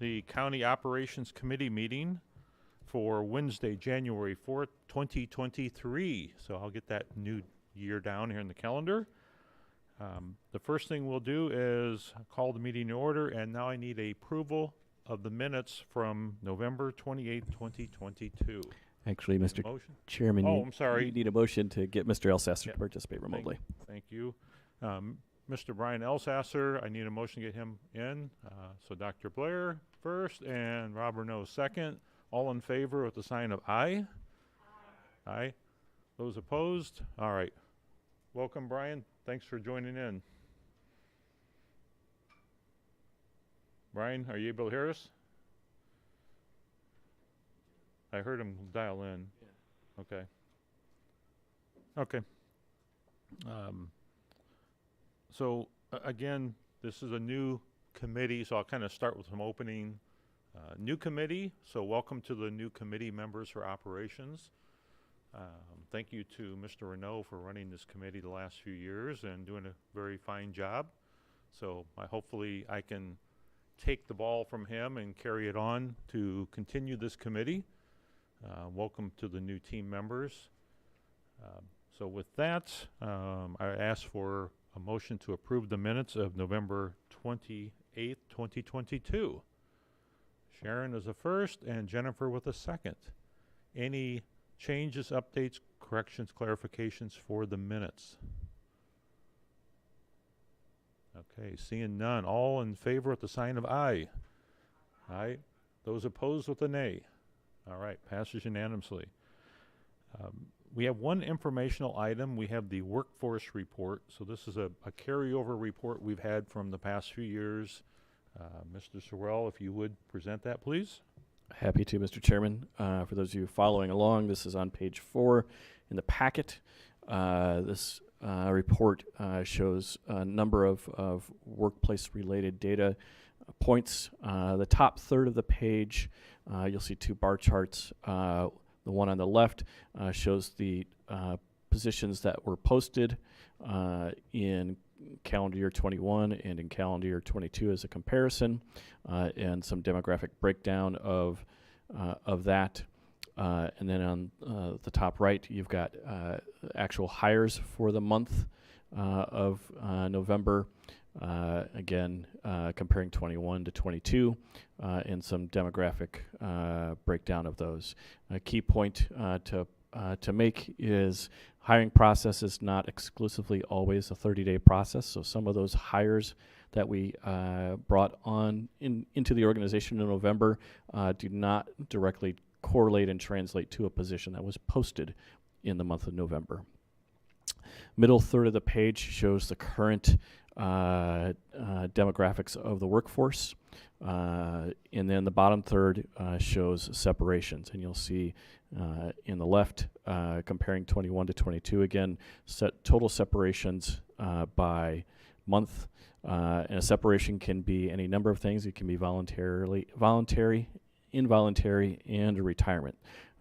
the County Operations Committee meeting for Wednesday, January 4th, 2023. So I'll get that new year down here in the calendar. The first thing we'll do is call the meeting to order, and now I need a approval of the minutes from November 28th, 2022. Actually, Mr. Motion? Chairman, Oh, I'm sorry. you need a motion to get Mr. Elsasser to participate remotely. Thank you. Mr. Brian Elsasser, I need a motion to get him in. So Dr. Blair first and Rob Renaud second. All in favor with the sign of aye? Aye. Aye. Those opposed? All right. Welcome, Brian. Thanks for joining in. Brian, are you able to hear us? I heard him dial in. Yeah. Okay. Okay. So again, this is a new committee, so I'll kind of start with some opening. New committee, so welcome to the new committee members for operations. Thank you to Mr. Renaud for running this committee the last few years and doing a very fine job. So hopefully I can take the ball from him and carry it on to continue this committee. Welcome to the new team members. So with that, I ask for a motion to approve the minutes of November 28th, 2022. Sharon is the first and Jennifer with the second. Any changes, updates, corrections, clarifications for the minutes? Okay, seeing none. All in favor with the sign of aye? Aye. Those opposed with a nay? All right, passes unanimously. We have one informational item. We have the workforce report. So this is a carryover report we've had from the past few years. Mr. Sorrell, if you would present that, please. Happy to, Mr. Chairman. For those of you following along, this is on page 4 in the packet. This report shows a number of workplace-related data points. The top third of the page, you'll see 2 bar charts. The one on the left shows the positions that were posted in calendar year 21 and in calendar year 22 as a comparison, and some demographic breakdown of that. And then on the top right, you've got actual hires for the month of November. Again, comparing 21 to 22, and some demographic breakdown of those. A key point to make is hiring process is not exclusively always a 30-day process. So some of those hires that we brought on into the organization in November do not directly correlate and translate to a position that was posted in the month of November. Middle third of the page shows the current demographics of the workforce, and then the bottom third shows separations, and you'll see in the left comparing 21 to 22 again, total separations by month, and a separation can be any number of things. It can be voluntary, involuntary, and a retirement.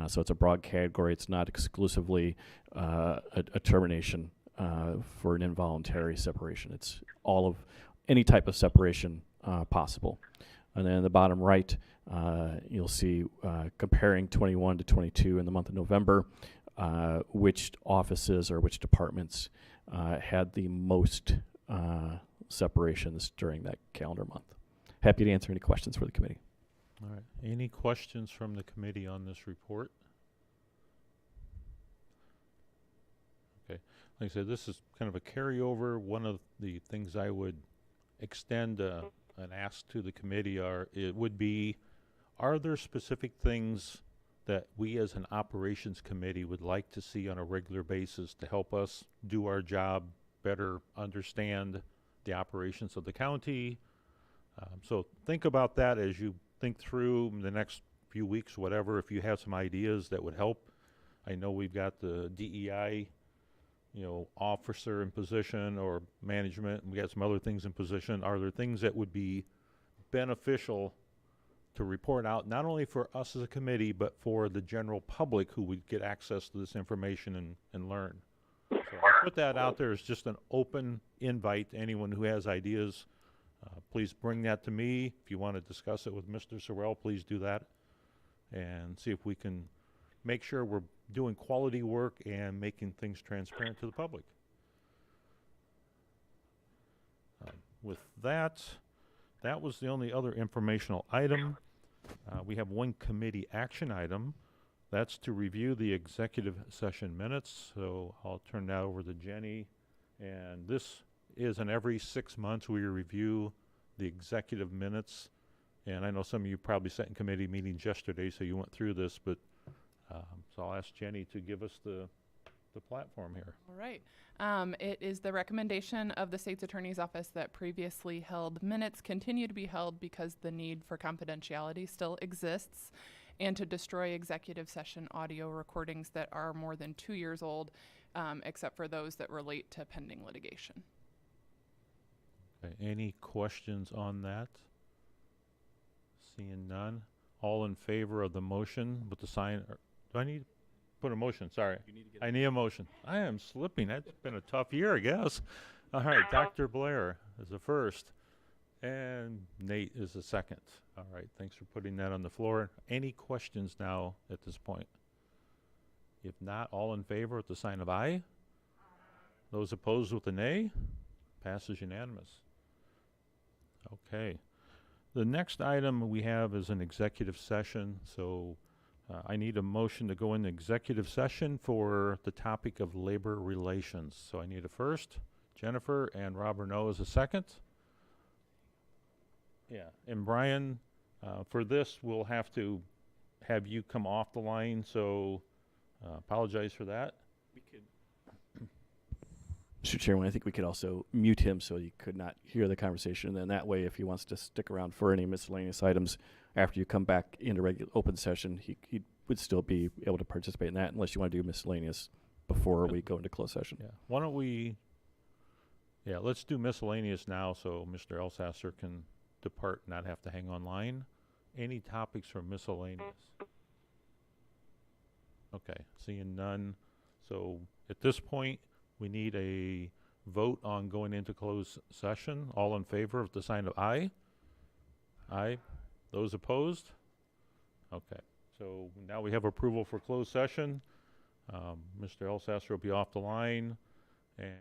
So it's a broad category. It's not exclusively a termination for an involuntary separation. It's all of any type of separation possible. And then in the bottom right, you'll see comparing 21 to 22 in the month of November, which offices or which departments had the most separations during that calendar month. Happy to answer any questions for the committee. All right. Any questions from the committee on this report? Okay. Like I said, this is kind of a carryover. One of the things I would extend an ask to the committee would be, are there specific things that we as an operations committee would like to see on a regular basis to help us do our job better, understand the operations of the county? So think about that as you think through the next few weeks, whatever. If you have some ideas that would help. I know we've got the DEI, officer in position or management, and we got some other things in position. Are there things that would be beneficial to report out, not only for us as a committee, but for the general public who would get access to this information and learn? So I'll put that out there as just an open invite to anyone who has ideas Please bring that to me. If you want to discuss it with Mr. Sorrell, please do that, and see if we can make sure we're doing quality work and making things transparent to the public. With that, that was the only other informational item. We have one committee action item. That's to review the executive session minutes. So I'll turn that over to Jenny. And this is an every 6 months we review the executive minutes. And I know some of you probably sat in committee meetings yesterday, so you went through this, but so I'll ask Jenny to give us the platform here. All right. It is the recommendation of the state's attorney's office that previously held minutes continue to be held because the need for confidentiality still exists, and to destroy executive session audio recordings that are more than 2 years old, except for those that relate to pending litigation. Okay, any questions on that? Seeing none. All in favor of the motion with the sign? Do I need to put a motion? Sorry. I need a motion. I am slipping. That's been a tough year, I guess. All right, Dr. Blair is the first, and Nate is the second. All right, thanks for putting that on the floor. Any questions now at this point? If not, all in favor with the sign of aye. Those opposed with the nay. Passes unanimous. Okay. The next item we have is an executive session, so I need a motion to go into executive session for the topic of labor relations. So I need a first, Jennifer, and Rob Renaud is a second. Yeah, and Brian, for this, we'll have to have you come off the line, so apologize for that. We could. Mr. Chairman, I think we could also mute him so he could not hear the conversation. And then that way, if he wants to stick around for any miscellaneous items after you come back into regular open session, he would still be able to participate in that, unless you want to do miscellaneous before we go into closed session. Yeah, why don't we, let's do miscellaneous now so Mr. Elsasser can depart, not have to hang online. Any topics for miscellaneous? Okay, seeing none. So at this point, we need a vote on going into closed session. All in favor of the sign of aye? Aye. Those opposed? Okay, so now we have approval for closed session. Mr. Elsasser will be off the line, and